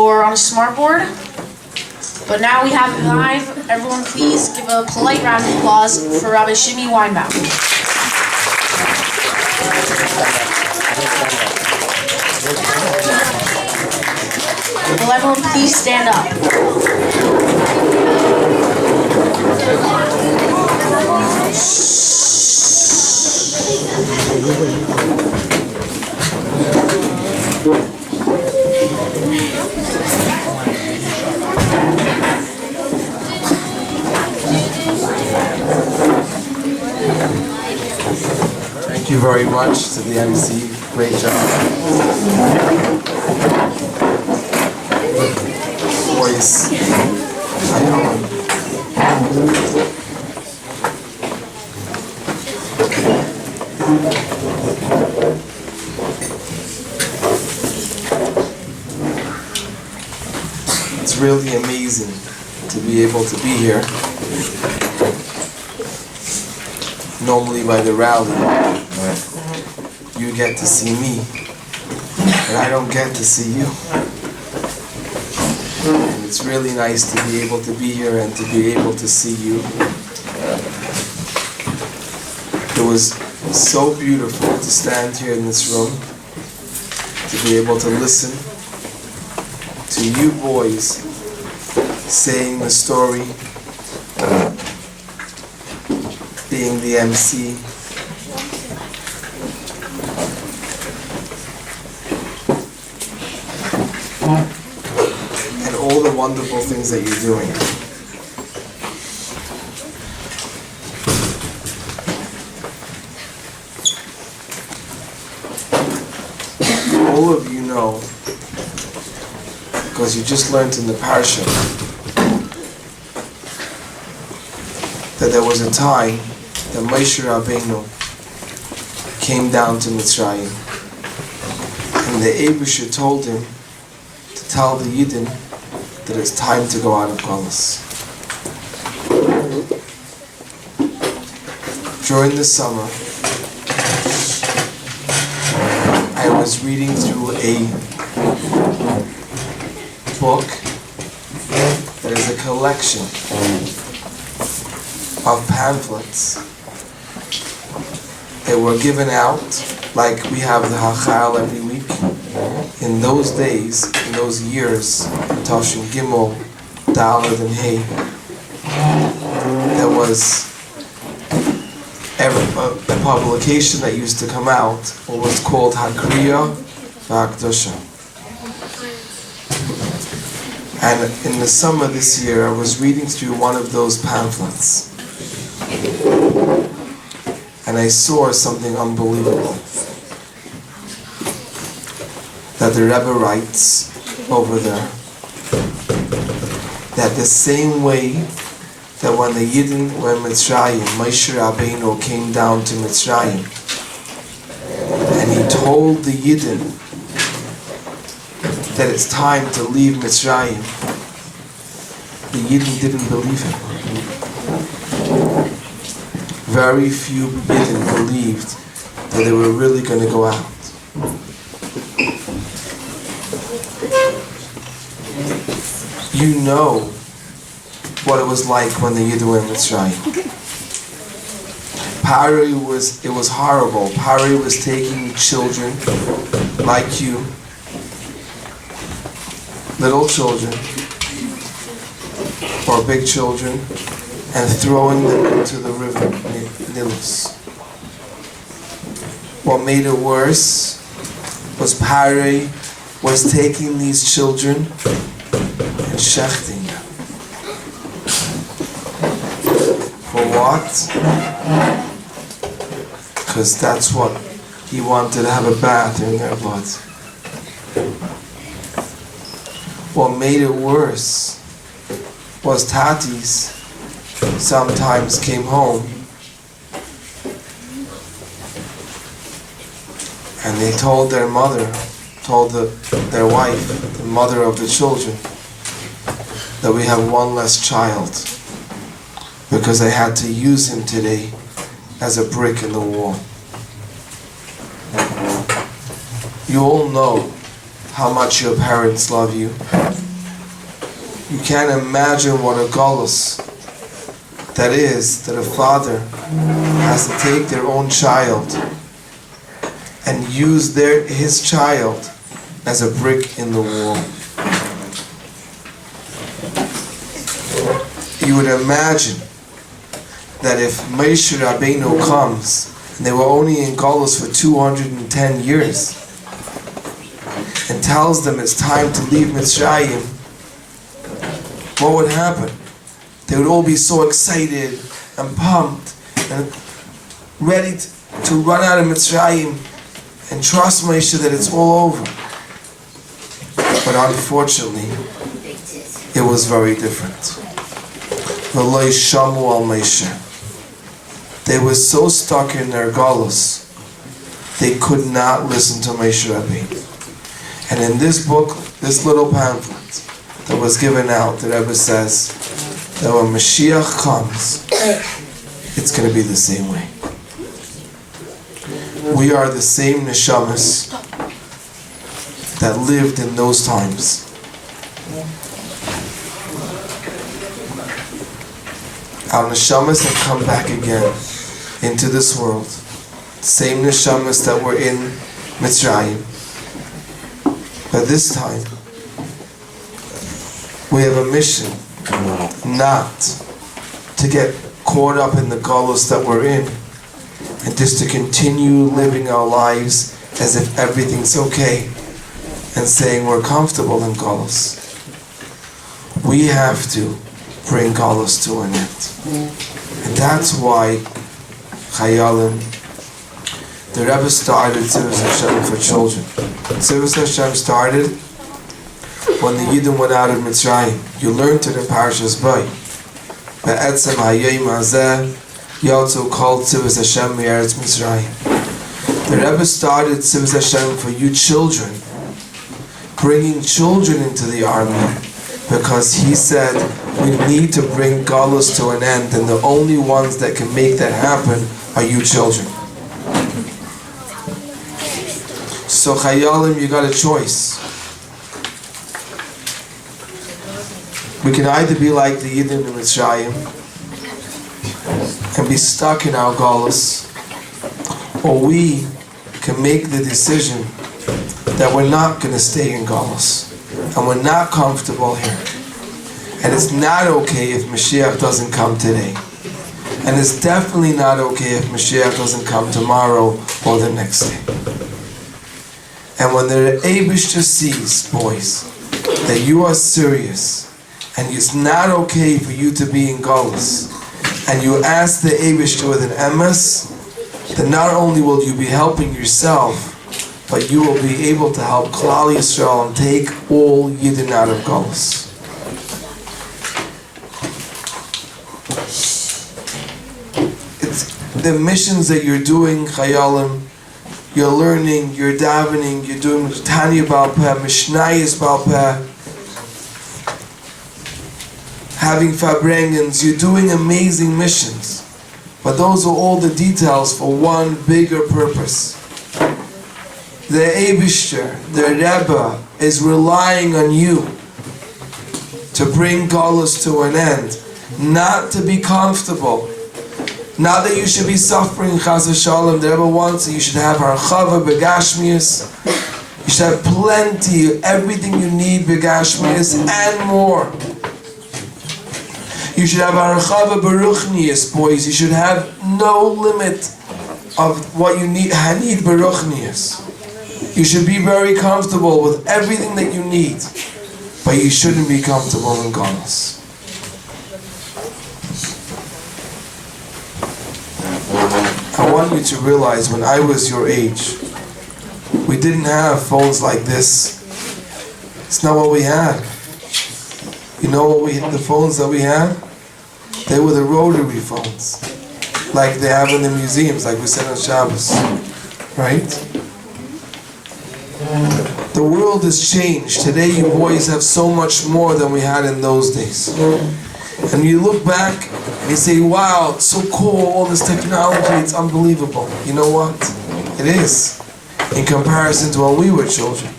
or on a smart board. But now we have it live. Everyone please give a polite round of applause for Rabbi Shimmy Weinbaum. Will everyone please stand up? Thank you very much to the MC. Great job. Voice. Chayolim. It's really amazing to be able to be here. Normally by the rally, you get to see me, and I don't get to see you. And it's really nice to be able to be here and to be able to see you. It was so beautiful to stand here in this room, to be able to listen to you boys saying the story, being the MC. And all the wonderful things that you're doing. All of you know, because you just learned in the parsha, that there was a time that Moshe Rabbeinu came down to Mitzrayim, and the Eibusher told him to tell the Yidden that it's time to go out of Galus. During the summer, I was reading through a book that is a collection of pamphlets that were given out like we have the Hachal every week. In those days, in those years, Tashin Gimel, Daled and Hay, there was a publication that used to come out, what was called Hakriya V'Hakdosha. And in the summer this year, I was reading through one of those pamphlets, and I saw something unbelievable. That the Rebbe writes over there, that the same way that when the Yidden were in Mitzrayim, Moshe Rabbeinu came down to Mitzrayim, and he told the Yidden that it's time to leave Mitzrayim, the Yidden didn't believe him. Very few Yidden believed that they were really going to go out. You know what it was like when the Yidden were in Mitzrayim. It was horrible. Pari was taking children like you, little children, or big children, and throwing them into the river, Nilus. What made it worse was Pari was taking these children and shechting them. For what? Because that's what he wanted to have a bath in their blood. What made it worse was Tatis sometimes came home and they told their mother, their wife, the mother of the children, that we have one less child because I had to use him today as a brick in the wall. You all know how much your parents love you. You can't imagine what a galus that is, that a father has to take their own child and use his child as a brick in the wall. You would imagine that if Moshe Rabbeinu comes, and they were only in galus for 210 years, and tells them it's time to leave Mitzrayim, what would happen? They would all be so excited and pumped and ready to run out of Mitzrayim and trust Moshe that it's all over. But unfortunately, it was very different. V'lo shamu al Moshe. They were so stuck in their galus, they could not listen to Moshe Rabbeinu. And in this book, this little pamphlet that was given out, the Rebbe says that when Mashiach comes, it's going to be the same way. We are the same neshamas that lived in those times. Our neshamas have come back again into this world. Same neshamas that were in Mitzrayim. But this time, we have a mission not to get caught up in the galus that we're in and just to continue living our lives as if everything's okay and saying we're comfortable in galus. We have to bring galus to an end. And that's why Chayolim, the Rebbe started Tzivos Hashem for children. Tzivos Hashem started when the Yidden went out of Mitzrayim. You learned it in Parashas Bay. Be'etzem hayom hazeh yotzu kol Tzivos Hashem me'eretz Mitzrayim. The Rebbe started Tzivos Hashem for you children, bringing children into the army, because he said we need to bring galus to an end, and the only ones that can make that happen are you children. So Chayolim, you got a choice. We can either be like the Yidden in Mitzrayim and be stuck in our galus, or we can make the decision that we're not going to stay in galus and we're not comfortable here. And it's not okay if Mashiach doesn't come today. And it's definitely not okay if Mashiach doesn't come tomorrow or the next day. And when the Eibishter sees, boys, that you are serious, and it's not okay for you to be in galus, and you ask the Eibishter with an emes, then not only will you be helping yourself, but you will be able to help Klal Yisrael and take all Yidden out of galus. It's the missions that you're doing, Chayolim. You're learning, you're davening, you're doing Tanya Baal Peh, Mishnayos Baal Peh, having Farbrengens. You're doing amazing missions. But those are all the details for one bigger purpose. The Eibishter, the Rebbe, is relying on you to bring galus to an end, not to be comfortable. Not that you should be suffering, Chas v'Shalom. The Rebbe wants that you should have harchava begashmius. You should have plenty, everything you need begashmius and more. You should have harchava beruchnius, boys. You should have no limit of what you need. Hanid beruchnius. You should be very comfortable with everything that you need, but you shouldn't be comfortable in galus. I want you to realize, when I was your age, we didn't have phones like this. It's not what we had. You know what the phones that we had? They were the rotary phones, like they have in the museums, like we said on Shabbos, right? The world has changed. Today you boys have so much more than we had in those days. And you look back and you say, wow, it's so cool, all this technology, it's unbelievable. You know what? It is, in comparison to when we were children.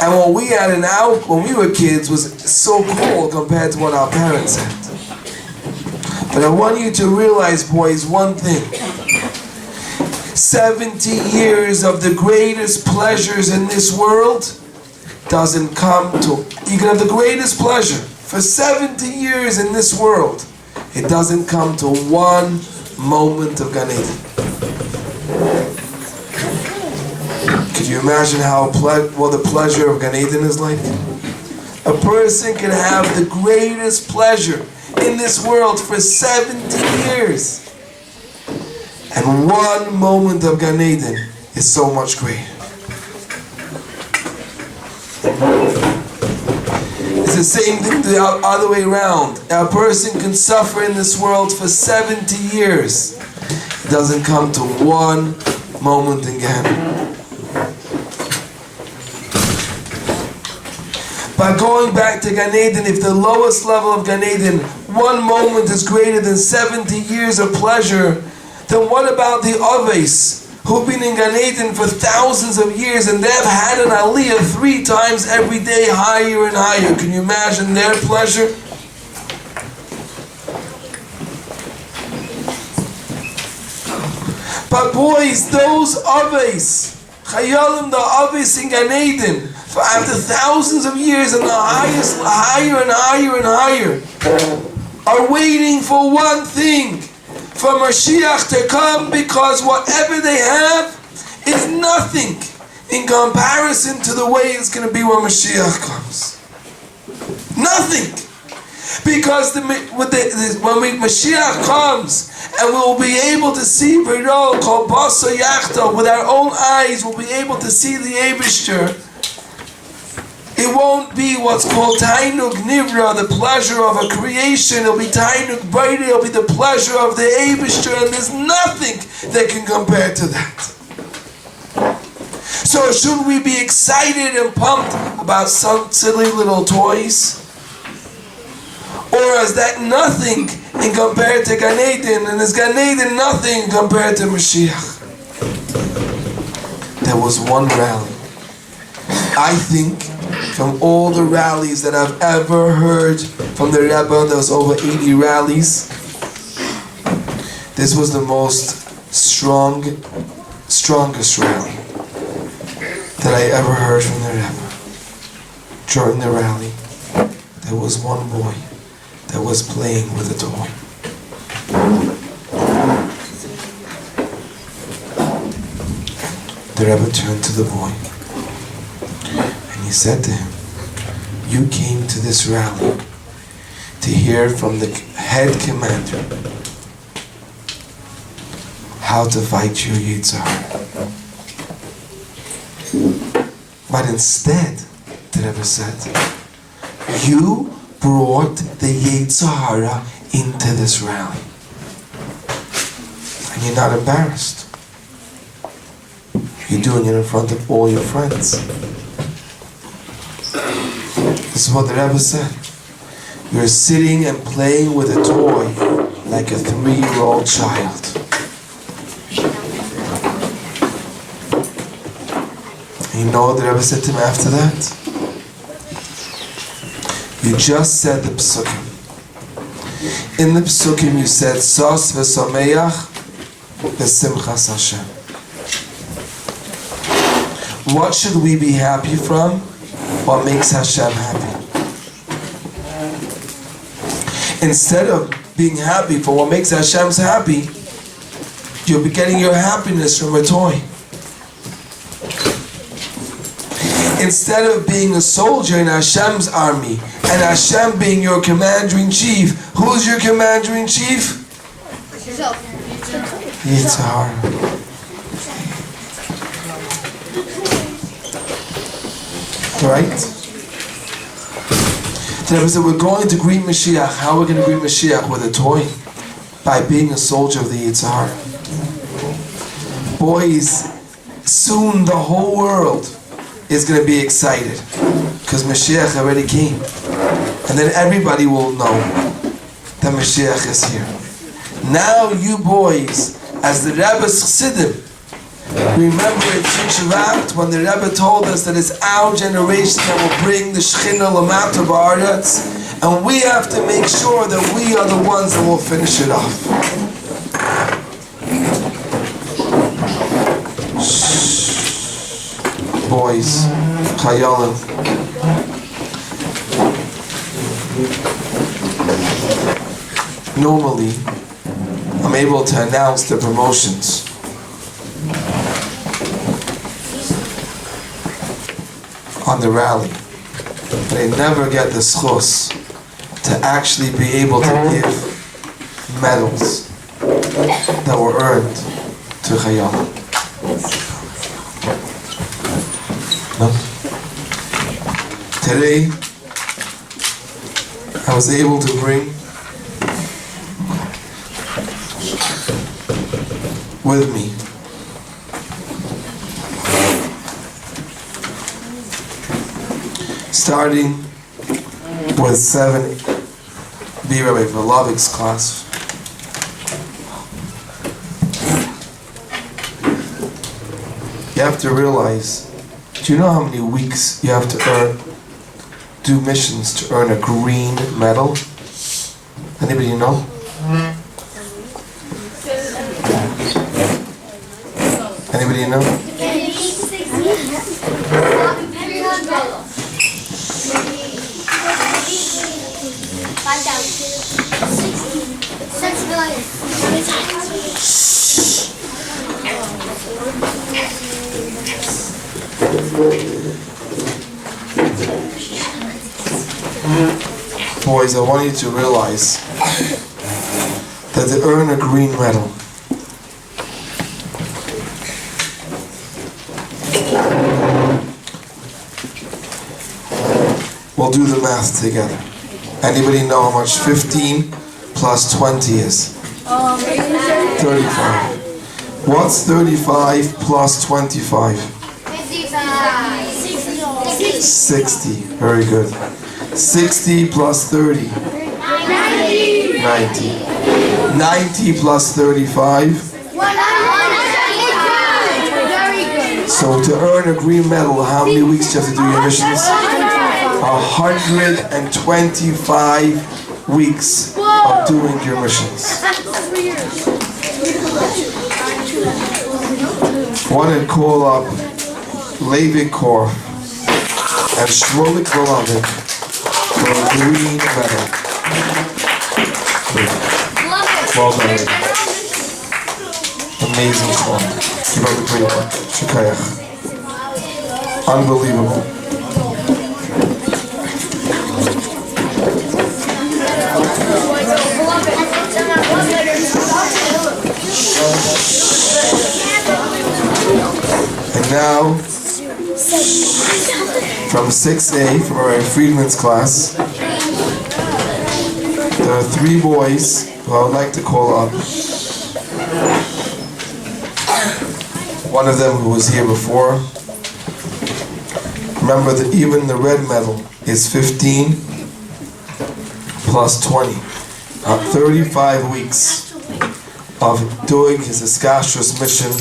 And what we had when we were kids was so cool compared to what our parents had. But I want you to realize, boys, one thing. 70 years of the greatest pleasures in this world doesn't come to... You can have the greatest pleasure for 70 years in this world. It doesn't come to one moment of Gan Eden. Could you imagine what the pleasure of Gan Eden is like? A person can have the greatest pleasure in this world for 70 years. And one moment of Gan Eden is so much greater. It's the same thing the other way around. A person can suffer in this world for 70 years. It doesn't come to one moment in Gehenna. By going back to Gan Eden, if the lowest level of Gan Eden, one moment is greater than 70 years of pleasure, then what about the Oves who've been in Gan Eden for thousands of years and they've had an aliyah 3 times every day, higher and higher? Can you imagine their pleasure? But boys, those Oves, Chayolim, the Oves in Gan Eden, for after thousands of years and the highest, higher and higher and higher, are waiting for one thing, for Mashiach to come, because whatever they have is nothing in comparison to the way it's going to be when Mashiach comes. Nothing. Because when Mashiach comes and we'll be able to see B'ro, Kol Basa Yachta, with our own eyes, we'll be able to see the Eibishter. It won't be what's called Tainug Nivra, the pleasure of a creation. It'll be Tainug Baita, it'll be the pleasure of the Eibishter, and there's nothing that can compare to that. So should we be excited and pumped about some silly little toys? Or is that nothing in compared to Gan Eden, and is Gan Eden nothing compared to Mashiach? There was one rally. I think from all the rallies that I've ever heard from the Rebbe, there was over 80 rallies. This was the most strongest rally that I ever heard from the Rebbe. During the rally, there was one boy that was playing with a toy. The Rebbe turned to the boy. He said to him, "You came to this rally to hear from the head commander how to fight your Yetzer. But instead," the Rebbe said, "you brought the Yetzer into this rally. And you're not embarrassed. You're doing it in front of all your friends." This is what the Rebbe said. You're sitting and playing with a toy like a 3-year-old child. And you know what the Rebbe said to him after that? You just said the Psukim. In the Psukim you said, Sos v'someach v'simchas Hashem. What should we be happy from? What makes Hashem happy? Instead of being happy for what makes Hashem happy, you'll be getting your happiness from a toy. Instead of being a soldier in Hashem's army and Hashem being your commander-in-chief, who's your commander-in-chief? Yourself. Yitzhar. Right? The Rebbe said, we're going to greet Mashiach. How are we going to greet Mashiach? With a toy? By being a soldier of the Yitzhar. Boys, soon the whole world is going to be excited because Mashiach already came. And then everybody will know that Mashiach is here. Now you boys, as the Rebbe's Chassidim, Remember in Tisha when the Rebbe told us that it's our generation that will bring the Shechina Lamata Ba'aretz, and we have to make sure that we are the ones that will finish it off. Boys, Chayolim. Normally, I'm able to announce the promotions. On the rally. But I never get the schos to actually be able to give medals that were earned to Chayolim. No? Today, I was able to bring with me starting with 7B Rabbi Volovik's class. You have to realize, do you know how many weeks you have to do missions to earn a green medal? Anybody know? Anybody know? Boys, I want you to realize that to earn a green medal, we'll do the math together. Anybody know how much 15 plus 20 is? 35. What's 35 plus 25? 60. Very good. 60 plus 30? 90. 90 plus 35? So to earn a green medal, how many weeks do you have to do your missions? 125 weeks of doing your missions. I want to call up Levi Korf and Shmulik Volovic for a green medal. Well done. Amazing song. Keep up the great work. Shukayach. Unbelievable. And now, from 6A, from our Friedman's class, there are 3 boys who I would like to call up. One of them who was here before. Remember that even the red medal is 15 plus 20. 35 weeks of doing his Iskashrus mission,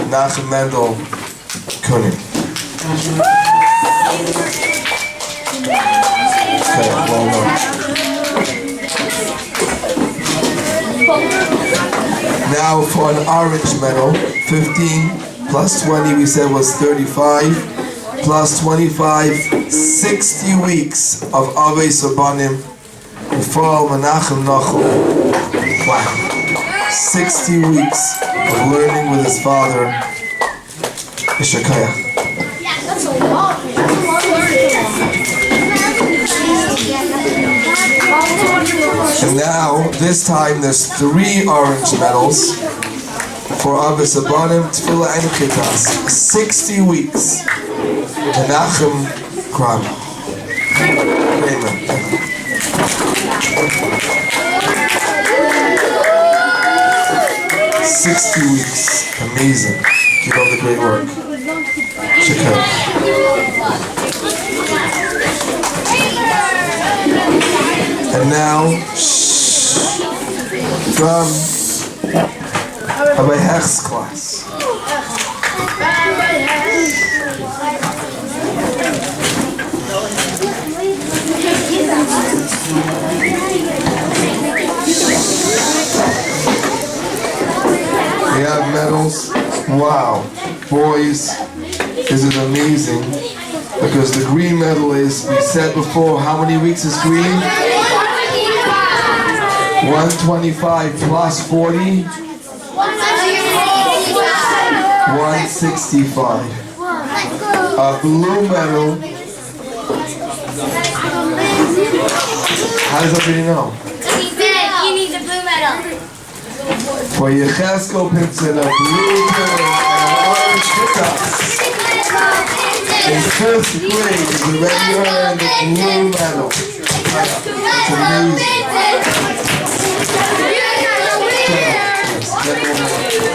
Menachem Mendel Kunin. Okay, well done. Now for an orange medal, 15 plus 20 we said was 35, plus 25, 60 weeks of Avei Sabanim, Fall Menachem Nachum. Wow. 60 weeks of learning with his father, Ishakaya. That's a lot. And now, this time, there's 3 orange medals for Avei Sabanim, Tefillah, and Chitas. 60 weeks. Menachem Kram. Amen. 60 weeks. Amazing. Keep up the great work. Check out. And now, from Rabbi Hech's class. Wow, boys, this is amazing. Because the green medal is, we said before, how many weeks is green? 125 plus 40? 165. A blue medal. How does everybody know? He said he needs a blue medal. For Yecheskel Pinson, a blue medal and an orange pickup. In first grade, he's already earned a blue medal. It's amazing.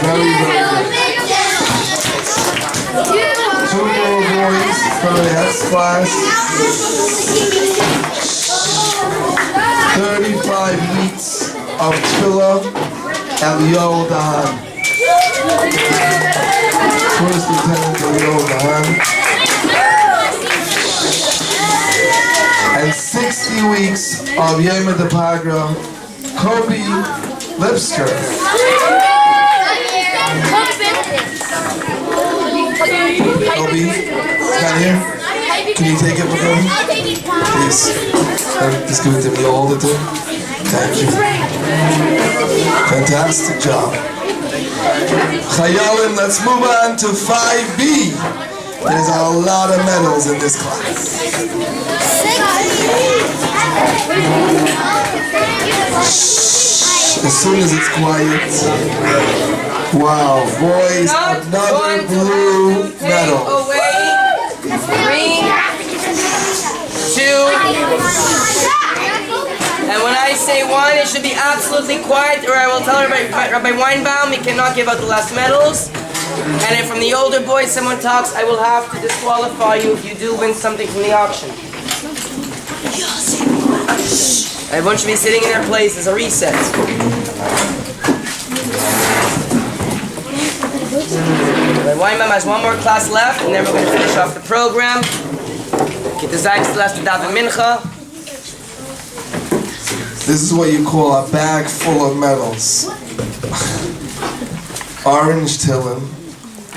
Very, very good. Two more boys from the S class. 35 weeks of Tefillah Elio Dahan. First Lieutenant Elio Dahan. And 60 weeks of Yom Pagra, Kobe Lipsker. Kobe, stand here. Can you take it for them? Please. Just give it to me, hold it to him. Thank you. Fantastic job. Chayolim, let's move on to 5B. There's a lot of medals in this class. As soon as it's quiet. Wow, boys, another blue medal. Away. 3, 2. And when I say 1, it should be absolutely quiet, or I will tell Rabbi Weinbaum he cannot give out the last medals. And if from the older boys someone talks, I will have to disqualify you if you do win something from the auction. Everyone should be sitting in their place as a reset. Rabbi Weinbaum has one more class left, and then we're going to finish off the program. Get the Zayks last to daven Mincha. This is what you call a bag full of medals. Orange Tillin,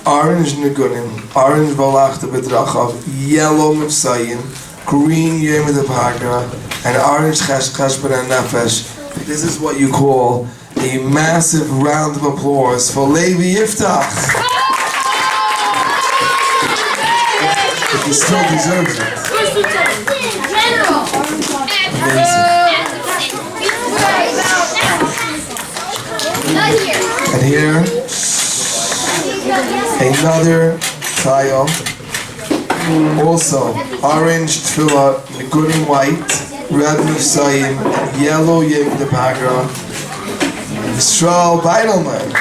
orange Nigunim, orange Balachta Bedrachav, yellow Mifsayin, green Yom Pagra, and orange Cheshbon and Nefesh. This is what you call a massive round of applause for Levi Yiftach. But he still deserves it. Amazing. And here, another tile. Also, orange tefillah, good and white, red Mifsayim, yellow Yom Pagra, Yisrael Beidelman.